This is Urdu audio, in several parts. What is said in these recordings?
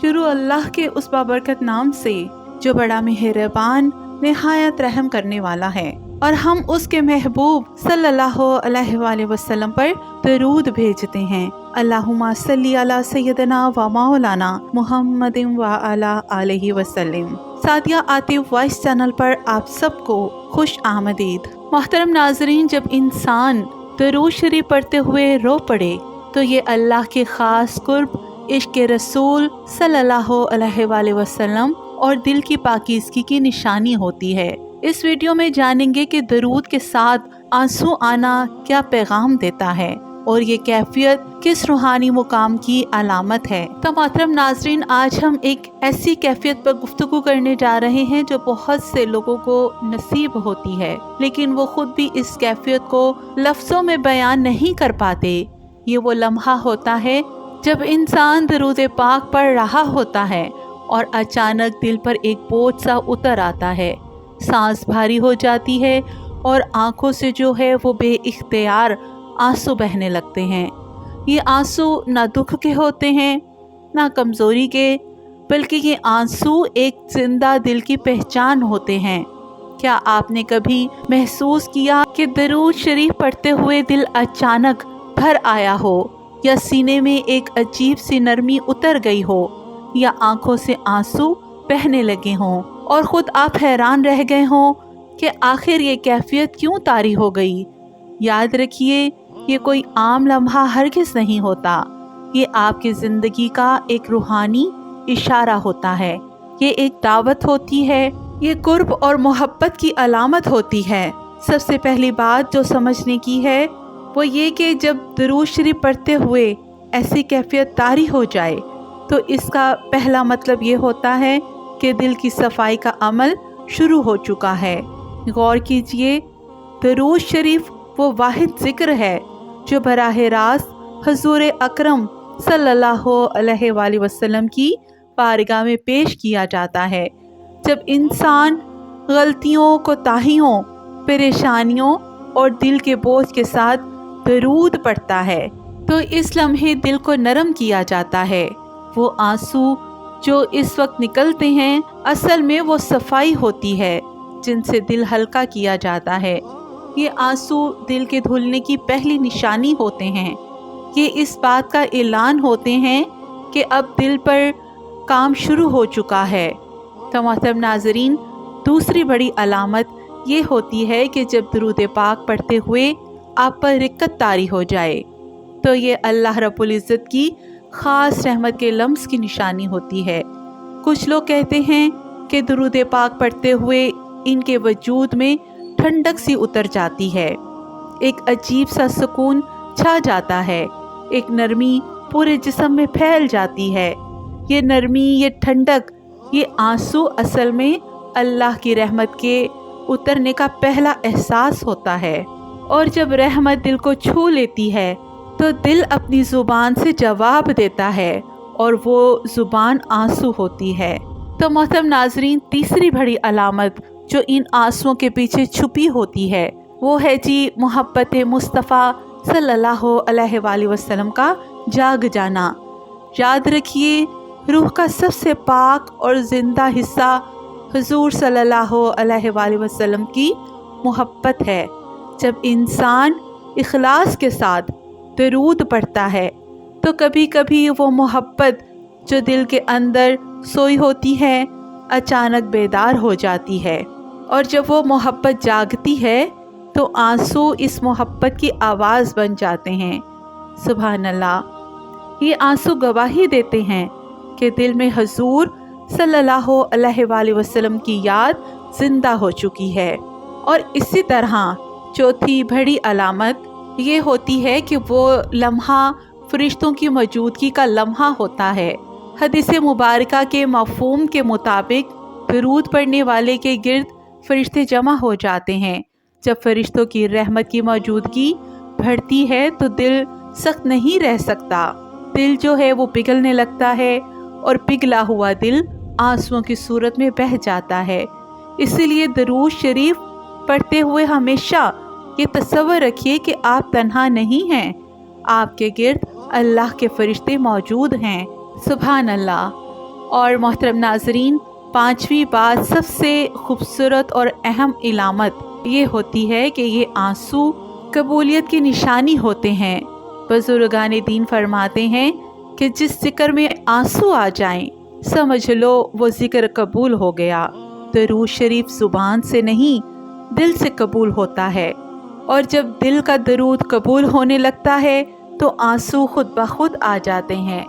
شروع اللہ کے اس بابرکت نام سے جو بڑا مہربان نہایت رحم کرنے والا ہے، اور ہم اس کے محبوب صلی اللہ علیہ وآلہ وسلم پر درود بھیجتے ہیں۔ اللہم صلی علی سیدنا و مولانا محمد و علی آلہ وسلم۔ سعدیہ عاطف وائس چینل پر آپ سب کو خوش آمدید۔ محترم ناظرین، جب انسان درود شریف پڑھتے ہوئے رو پڑے تو یہ اللہ کے خاص قرب، عشق رسول صلی اللہ علیہ وآلہ وسلم اور دل کی پاکیزگی کی نشانی ہوتی ہے۔ اس ویڈیو میں جانیں گے کہ درود کے ساتھ آنسو آنا کیا پیغام دیتا ہے اور یہ کیفیت کس روحانی مقام کی علامت ہے۔ تو محترم ناظرین، آج ہم ایک ایسی کیفیت پر گفتگو کرنے جا رہے ہیں جو بہت سے لوگوں کو نصیب ہوتی ہے، لیکن وہ خود بھی اس کیفیت کو لفظوں میں بیان نہیں کر پاتے۔ یہ وہ لمحہ ہوتا ہے جب انسان درود پاک پڑھ رہا ہوتا ہے اور اچانک دل پر ایک بوجھ سا اتر آتا ہے، سانس بھاری ہو جاتی ہے اور آنکھوں سے جو ہے وہ بے اختیار آنسو بہنے لگتے ہیں۔ یہ آنسو نہ دکھ کے ہوتے ہیں نہ کمزوری کے، بلکہ یہ آنسو ایک زندہ دل کی پہچان ہوتے ہیں۔ کیا آپ نے کبھی محسوس کیا کہ درود شریف پڑھتے ہوئے دل اچانک بھر آیا ہو، یا سینے میں ایک عجیب سی نرمی اتر گئی ہو، یا آنکھوں سے آنسو بہنے لگے ہوں اور خود آپ حیران رہ گئے ہوں کہ آخر یہ کیفیت کیوں طاری ہو گئی؟ یاد رکھیے، یہ کوئی عام لمحہ ہرگز نہیں ہوتا، یہ آپ کی زندگی کا ایک روحانی اشارہ ہوتا ہے، یہ ایک دعوت ہوتی ہے، یہ قرب اور محبت کی علامت ہوتی ہے۔ سب سے پہلی بات جو سمجھنے کی ہے وہ یہ کہ جب درود شریف پڑھتے ہوئے ایسی کیفیت طاری ہو جائے تو اس کا پہلا مطلب یہ ہوتا ہے کہ دل کی صفائی کا عمل شروع ہو چکا ہے۔ غور کیجئے، درود شریف وہ واحد ذکر ہے جو براہ راست حضور اکرم صلی اللہ علیہ وآلہ وسلم کی بارگاہ میں پیش کیا جاتا ہے جب انسان غلطیوں، کوتاہیوں، پریشانیوں اور دل کے بوجھ کے ساتھ درود پڑھتا ہے تو اس لمحے دل کو نرم کیا جاتا ہے۔ وہ آنسو جو اس وقت نکلتے ہیں اصل میں وہ صفائی ہوتی ہے جن سے دل ہلکا کیا جاتا ہے۔ یہ آنسو دل کے دھلنے کی پہلی نشانی ہوتے ہیں۔ یہ اس بات کا اعلان ہوتے ہیں کہ اب دل پر کام شروع ہو چکا ہے۔ تو محترم ناظرین، دوسری بڑی علامت یہ ہوتی ہے کہ جب درود پاک پڑھتے ہوئے آپ پر رقت طاری ہو جائے تو یہ اللہ رب العزت کی خاص رحمت کے لمس کی نشانی ہوتی ہے۔ کچھ لوگ کہتے ہیں کہ درود پاک پڑھتے ہوئے ان کے وجود میں ٹھنڈک سی اتر جاتی ہے، ایک عجیب سا سکون چھا جاتا ہے، ایک نرمی پورے جسم میں پھیل جاتی ہے۔ یہ نرمی، یہ ٹھنڈک، یہ آنسو اصل میں اللہ کی رحمت کے اترنے کا پہلا احساس ہوتا ہے، اور جب رحمت دل کو چھو لیتی ہے تو دل اپنی زبان سے جواب دیتا ہے، اور وہ زبان آنسو ہوتی ہے۔ تو محترم ناظرین، تیسری بڑی علامت جو ان آنسوؤں کے پیچھے چھپی ہوتی ہے وہ ہے محبت مصطفیٰ صلی اللہ علیہ وآلہ وسلم کا جاگ جانا۔ یاد رکھیے، روح کا سب سے پاک اور زندہ حصہ حضور صلی اللہ علیہ وآلہ وسلم کی محبت ہے۔ جب انسان اخلاص کے ساتھ درود پڑھتا ہے تو کبھی کبھی وہ محبت جو دل کے اندر سوئی ہوتی ہے اچانک بیدار ہو جاتی ہے، اور جب وہ محبت جاگتی ہے تو آنسو اس محبت کی آواز بن جاتے ہیں۔ سبحان اللہ، یہ آنسو گواہی دیتے ہیں کہ دل میں حضور صلی اللہ علیہ وآلہ وسلم کی یاد زندہ ہو چکی ہے۔ اور اسی طرح چوتھی بڑی علامت یہ ہوتی ہے کہ وہ لمحہ فرشتوں کی موجودگی کا لمحہ ہوتا ہے۔ حدیث مبارکہ کے مفہوم کے مطابق درود پڑھنے والے کے گرد فرشتے جمع ہو جاتے ہیں۔ جب فرشتوں کی رحمت کی موجودگی بڑھتی ہے تو دل سخت نہیں رہ سکتا، دل جو ہے وہ پگھلنے لگتا ہے، اور پگھلا ہوا دل آنسوؤں کی صورت میں بہہ جاتا ہے۔ اسی لیے درود شریف پڑھتے ہوئے ہمیشہ یہ تصور رکھیے کہ آپ تنہا نہیں ہیں، آپ کے گرد اللہ کے فرشتے موجود ہیں۔ سبحان اللہ، اور محترم ناظرین، پانچویں بات سب سے خوبصورت اور اہم علامت یہ ہوتی ہے کہ یہ آنسو قبولیت کی نشانی ہوتے ہیں۔ بزرگان دین فرماتے ہیں کہ جس ذکر میں آنسو آ جائیں سمجھ لو وہ ذکر قبول ہو گیا۔ درود شریف زبان سے نہیں دل سے قبول ہوتا ہے، اور جب دل کا درود قبول ہونے لگتا ہے تو آنسو خود بخود آ جاتے ہیں۔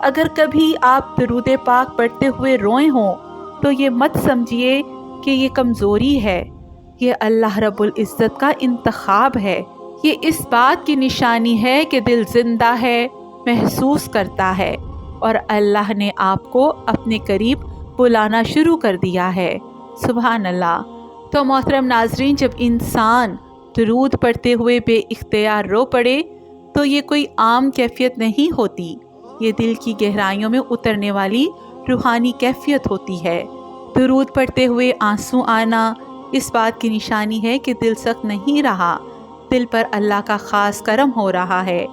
اگر کبھی آپ درود پاک پڑھتے ہوئے روئے ہوں تو یہ مت سمجھیے کہ یہ کمزوری ہے، یہ اللہ رب العزت کا انتخاب ہے۔ یہ اس بات کی نشانی ہے کہ دل زندہ ہے، محسوس کرتا ہے، اور اللہ نے آپ کو اپنے قریب بلانا شروع کر دیا ہے۔ سبحان اللہ۔ تو محترم ناظرین، جب انسان درود پڑھتے ہوئے بے اختیار رو پڑے تو یہ کوئی عام کیفیت نہیں ہوتی، یہ دل کی گہرائیوں میں اترنے والی روحانی کیفیت ہوتی ہے۔ درود پڑھتے ہوئے آنسو آنا اس بات کی نشانی ہے کہ دل سخت نہیں رہا، دل پر اللہ کا خاص کرم ہو رہا ہے،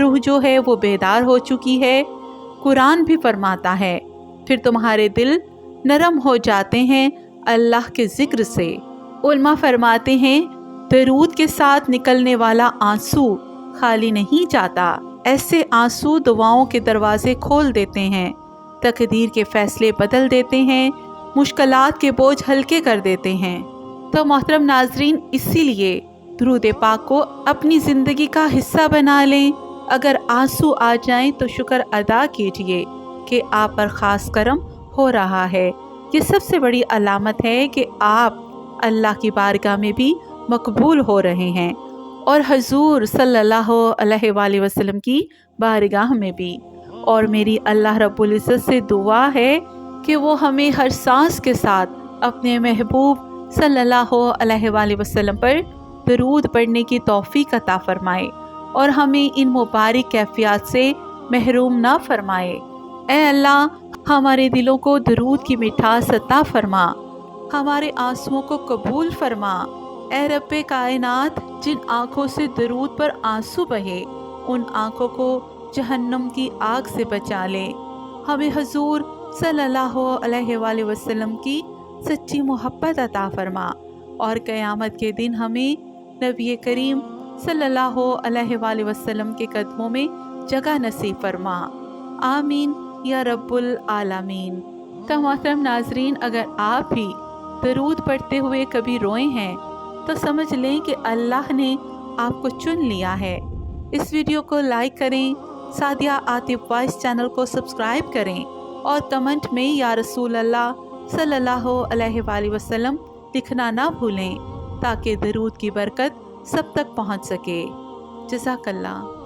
روح جو ہے وہ بیدار ہو چکی ہے۔ قرآن بھی فرماتا ہے پھر تمہارے دل نرم ہو جاتے ہیں اللہ کے ذکر سے۔ علماء فرماتے ہیں درود کے ساتھ نکلنے والا آنسو خالی نہیں جاتا، ایسے آنسو دعاؤں کے دروازے کھول دیتے ہیں، تقدیر کے فیصلے بدل دیتے ہیں، مشکلات کے بوجھ ہلکے کر دیتے ہیں۔ تو محترم ناظرین، اسی لیے درود پاک کو اپنی زندگی کا حصہ بنا لیں۔ اگر آنسو آ جائیں تو شکر ادا کیجئے کہ آپ پر خاص کرم ہو رہا ہے۔ یہ سب سے بڑی علامت ہے کہ آپ اللہ کی بارگاہ میں بھی مقبول ہو رہے ہیں، اور حضور صلی اللہ علیہ وآلہ وسلم کی بارگاہ میں بھی۔ اور میری اللہ رب العزت سے دعا ہے کہ وہ ہمیں ہر سانس کے ساتھ اپنے محبوب صلی اللہ علیہ وآلہ وسلم پر درود پڑھنے کی توفیق عطا فرمائے، اور ہمیں ان مبارک کیفیات سے محروم نہ فرمائے۔ اے اللہ، ہمارے دلوں کو درود کی مٹھاس عطا فرما، ہمارے آنسوؤں کو قبول فرما۔ اے رب کائنات، جن آنکھوں سے درود پر آنسو بہے ان آنکھوں کو جہنم کی آگ سے بچا لے۔ ہمیں حضور صلی اللہ علیہ وآلہ وسلم کی سچی محبت عطا فرما، اور قیامت کے دن ہمیں نبی کریم صلی اللہ علیہ وآلہ وسلم کے قدموں میں جگہ نصیب فرما۔ آمین یا رب العالمین۔ تو محترم ناظرین، اگر آپ بھی درود پڑھتے ہوئے کبھی روئے ہیں تو سمجھ لیں کہ اللہ نے آپ کو چن لیا ہے۔ اس ویڈیو کو لائک کریں، سعدیہ عاطف وائس چینل کو سبسکرائب کریں، اور کمنٹ میں یا رسول اللہ صلی اللہ علیہ وآلہ وسلم لکھنا نہ بھولیں تاکہ درود کی برکت سب تک پہنچ سکے۔ جزاک اللہ۔